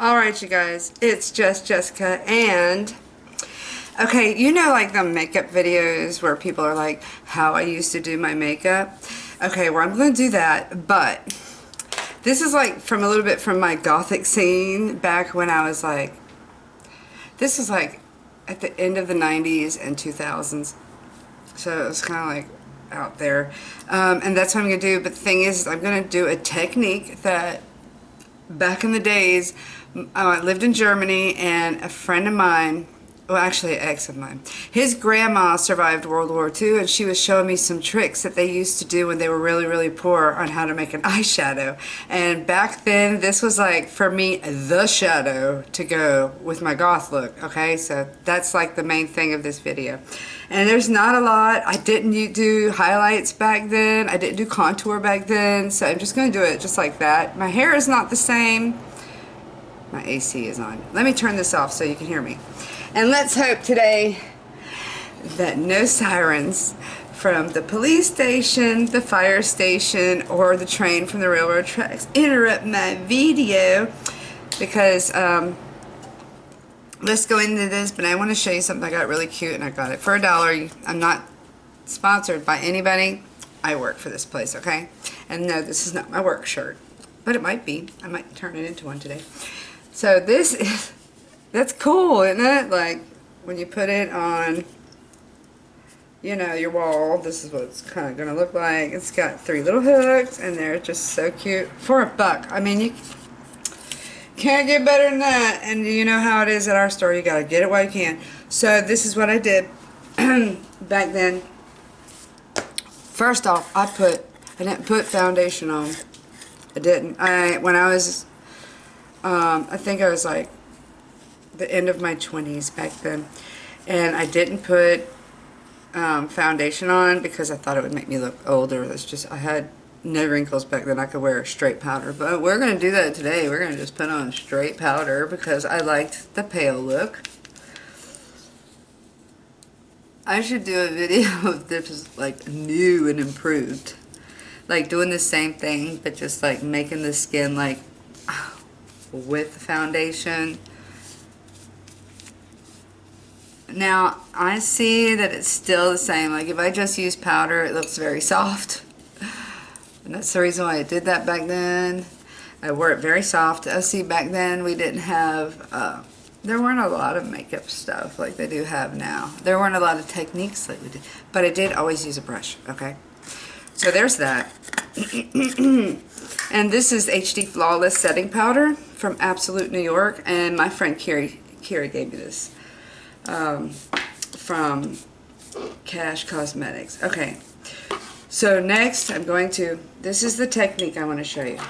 Alright, you guys, it's just Jessica, and okay, you know, like the makeup videos where people are like, how I used to do my makeup? Okay, well, I'm going to do that, but this is like from a little bit from my gothic scene back when I was like, this was like at the end of the 90s and 2000s, so it was kind of like out there, and that's what I'm going to do. But the thing is, I'm going to do a technique that back in the days, I lived in Germany, and a friend of mine, well, actually an ex of mine, his grandma survived World War II, and she was showing me some tricks that they used to do when they were really, really poor on how to make an eyeshadow. And back then, this was like, for me, the shadow to go with my goth look, okay? So that's like the main thing of this video. And there's not a lot. I didn't do highlights back then. I didn't do contour back then. So I'm just going to do it just like that. My hair is not the same. My AC is on. Let me turn this off so you can hear me. And let's hope today that no sirens from the police station, the fire station, or the train from the railroad tracks interrupt my video, because let's go into this. But I want to show you something I got really cute, and I got it for $1. I'm not sponsored by anybody. I work for this place, okay? And no, this is not my work shirt, but it might be. I might turn it into one today. So this is, that's cool, isn't it? Like, when you put it on, you know, your wall, this is what it's kind of going to look like. It's got 3 little hooks, and they're just so cute. For $1. I mean, you can't get better than that. And you know how it is at our store. You got to get it while you can. So this is what I did back then. First off, I didn't put foundation on. I didn't. When I was, I think I was like the end of my 20s back then, and I didn't put foundation on because I thought it would make me look older. It's just, I had no wrinkles back then. I could wear straight powder, but we're going to do that today. We're going to just put on straight powder because I liked the pale look. I should do a video of this like new and improved, like doing the same thing but just like making the skin like with the foundation. Now I see that it's still the same. Like if I just use powder, it looks very soft, and that's the reason why I did that back then. I wore it very soft. See, back then we didn't have there weren't a lot of makeup stuff like they do have now. There weren't a lot of techniques like we did, but I did always use a brush, okay? So there's that. And this is HD Flawless Setting Powder from Absolute New York, and my friend Carrie gave me this from Cash Cosmetics. Okay, so next I'm going to, this is the technique I want to show you.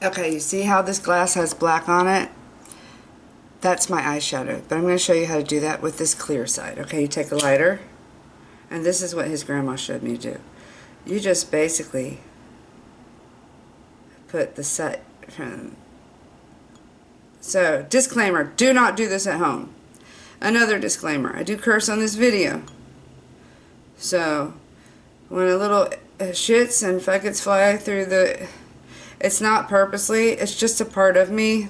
Okay, you see how this glass has black on it? That's my eyeshadow, but I'm going to show you how to do that with this clear side. Okay, you take a lighter, and this is what his grandma showed me to do. You just basically put the set from. So, disclaimer, do not do this at home. Another disclaimer, I do curse on this video. So, when a little shits and fuckets fly through the, it's not purposely, it's just a part of me,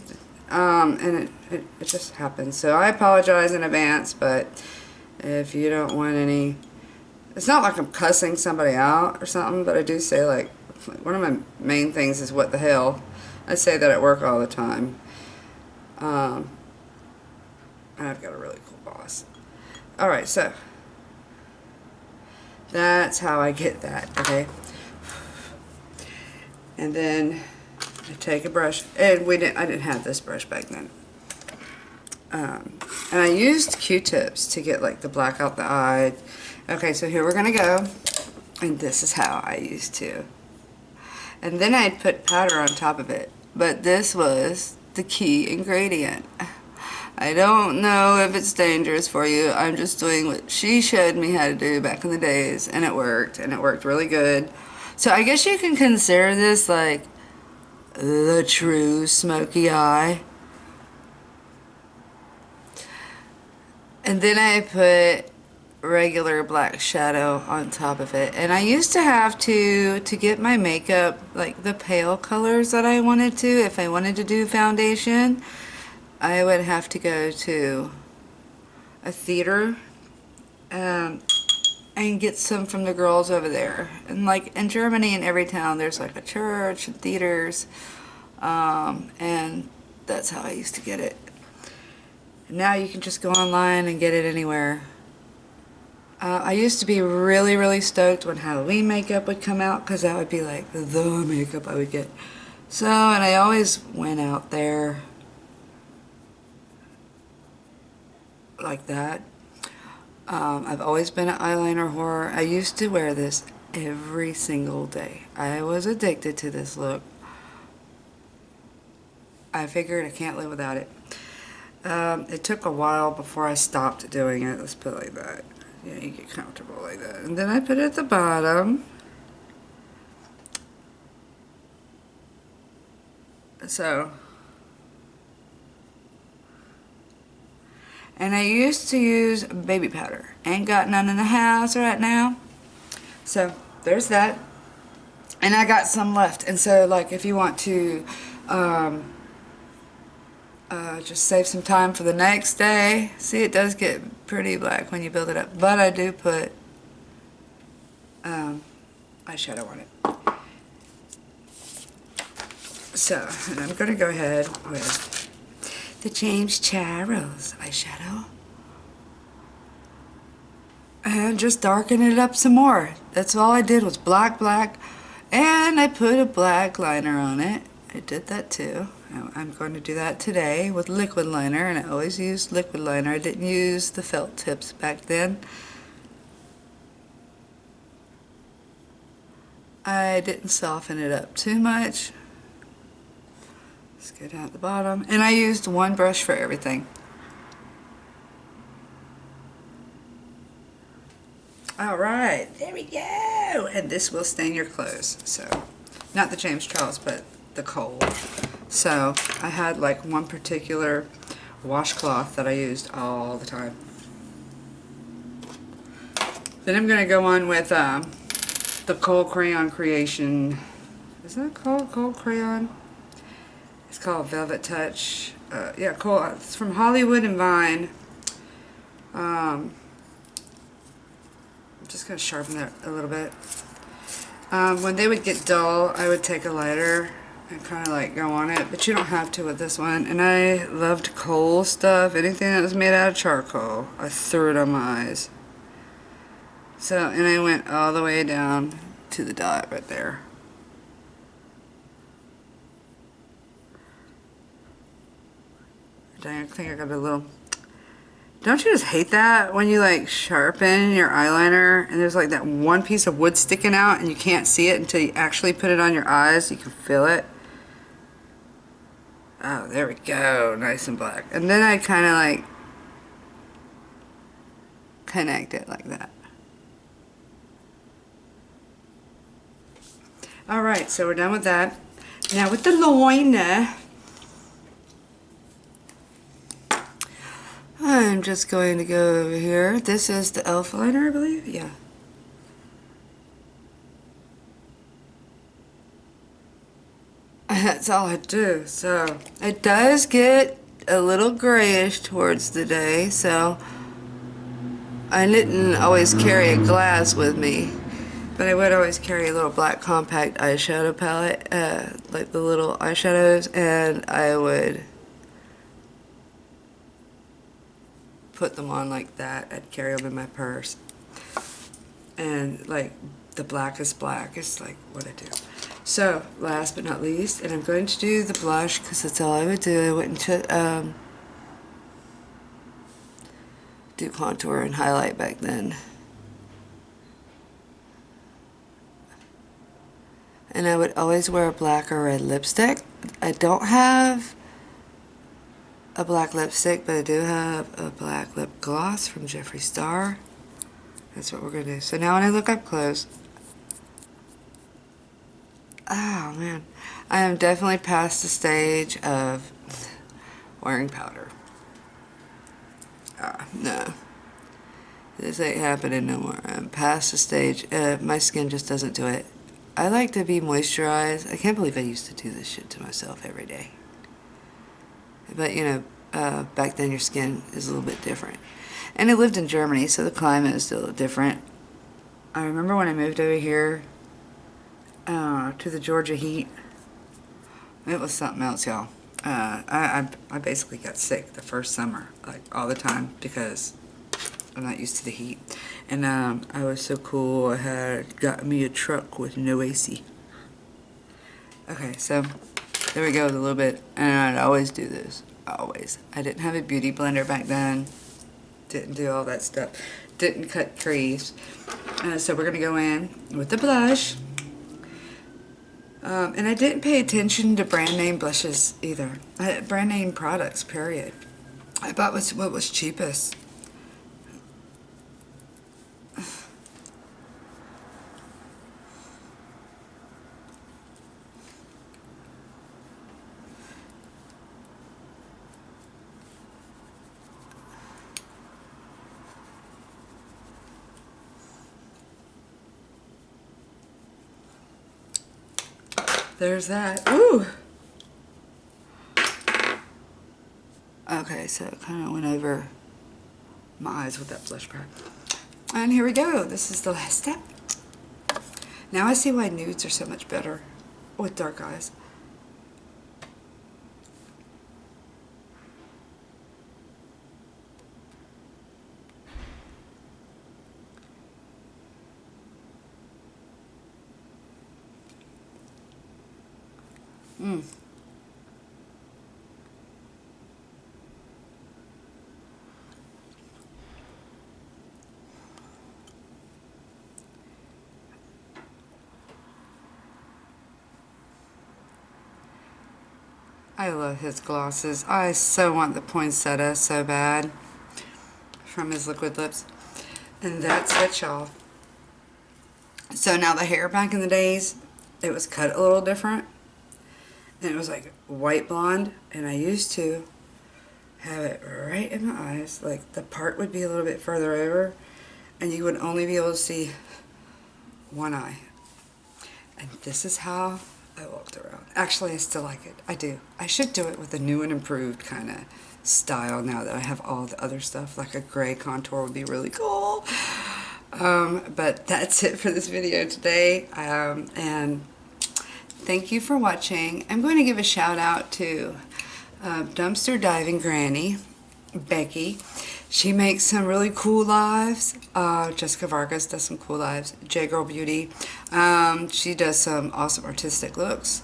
and it just happens. So I apologize in advance, but if you don't want any, it's not like I'm cussing somebody out or something, but I do say, like, one of my main things is what the hell. I say that at work all the time. And I've got a really cool boss. Alright, so that's how I get that, okay? And then I take a brush, and I didn't have this brush back then. And I used Q-tips to get like the black out the eye. Okay, so here we're gonna go, and this is how I used to. And then I'd put powder on top of it, but this was the key ingredient. I don't know if it's dangerous for you. I'm just doing what she showed me how to do back in the days, and it worked really good. So I guess you can consider this like the true smoky eye. And then I put regular black shadow on top of it. And I used to have to get my makeup, like the pale colors that I wanted to, if I wanted to do foundation, I would have to go to a theater and get some from the girls over there. And like in Germany, in every town, there's like a church and theaters, and that's how I used to get it. And now you can just go online and get it anywhere. I used to be really, really stoked when Halloween makeup would come out, because that would be like the makeup I would get. So, and I always went out there like that. I've always been an eyeliner whore. I used to wear this every single day. I was addicted to this look. I figured I can't live without it. It took a while before I stopped doing it. Let's put it like that. Yeah, you get comfortable like that. And then I put it at the bottom. So. And I used to use baby powder. Ain't got none in the house right now. So, there's that. And I got some left. And so, like, if you want to just save some time for the next day. See, it does get pretty black when you build it up. But I do put eyeshadow on it. So, and I'm going to go ahead with the James Charles eyeshadow. And just darken it up some more. That's all I did was black, black. And I put a black liner on it. I did that too. I'm going to do that today with liquid liner, and I always used liquid liner. I didn't use the felt tips back then. I didn't soften it up too much. Let's get out the bottom. And I used one brush for everything. Alright, there we go! And this will stain your clothes. So, not the James Charles, but the Kohl. So, I had like one particular washcloth that I used all the time. Then I'm going to go on with the Kohl Crayon Creation. Is that called Kohl Crayon? It's called Velvet Touch. Yeah, Kohl. It's from Hollywood and Vine. I'm just going to sharpen that a little bit. When they would get dull, I would take a lighter and kind of like go on it, but you don't have to with this one. And I loved Kohl stuff. Anything that was made out of charcoal, I threw it on my eyes. So, and I went all the way down to the dot right there. Dang, I think I got a little... Don't you just hate that when you like sharpen your eyeliner and there's like that one piece of wood sticking out and you can't see it until you actually put it on your eyes? You can feel it. Oh, there we go. Nice and black. And then I kind of like connect it like that. Alright, so we're done with that. Now with the liner, I'm just going to go over here. This is the e.l.f. liner, I believe. Yeah. That's all I do. So it does get a little grayish towards the day, so I didn't always carry a glass with me, but I would always carry a little black compact eyeshadow palette, like the little eyeshadows, and I would put them on like that. I'd carry them in my purse. And like the blackest black is like what I do. So last but not least, and I'm going to do the blush because that's all I would do. I wouldn't do contour and highlight back then. And I would always wear a black or red lipstick. I don't have a black lipstick, but I do have a black lip gloss from Jeffree Star. That's what we're going to do. So now when I look up close, oh man, I am definitely past the stage of wearing powder. No. This ain't happening no more. I'm past the stage. My skin just doesn't do it. I like to be moisturized. I can't believe I used to do this shit to myself every day. But, you know, back then your skin is a little bit different. And I lived in Germany, so the climate is still different. I remember when I moved over here to the Georgia heat. It was something else, y'all. I basically got sick the first summer, like all the time, because I'm not used to the heat. And I was so cool. I had got me a truck with no AC. Okay, so there we go with a little bit. And I'd always do this. Always. I didn't have a beauty blender back then. Didn't do all that stuff. Didn't cut crease. So we're going to go in with the blush. And I didn't pay attention to brand name blushes either. Brand name products, period. I bought what was cheapest. There's that. Ooh! Okay, so it kind of went over my eyes with that blush bar. And here we go. This is the last step. Now I see why nudes are so much better with dark eyes. I love his glosses. I so want the poinsettia so bad from his liquid lips. And that's it, y'all. So now the hair back in the days, it was cut a little different. And it was like white blonde. And I used to have it right in my eyes. Like the part would be a little bit further over. And you would only be able to see one eye. And this is how I walked around. Actually, I still like it. I do. I should do it with a new and improved kind of style now that I have all the other stuff. Like a gray contour would be really cool. But that's it for this video today. And thank you for watching. I'm going to give a shout out to Dumpster Diving Granny, Becky. She makes some really cool lives. Jessica Vargas does some cool lives. J-Girl Beauty. She does some awesome artistic looks.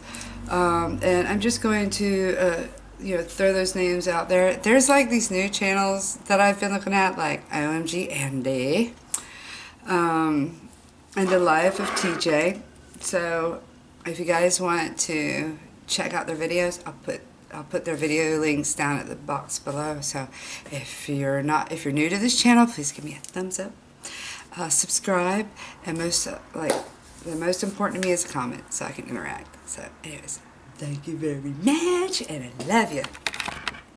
And I'm just going to, you know, throw those names out there. There's like these new channels that I've been looking at, like OMG Andy. And The Life of TJ. So if you guys want to check out their videos, I'll put their video links down at the box below. So if you're new to this channel, please give me a thumbs up, subscribe, and the most important to me is a comment so I can interact. So anyways, thank you very much, and I love you.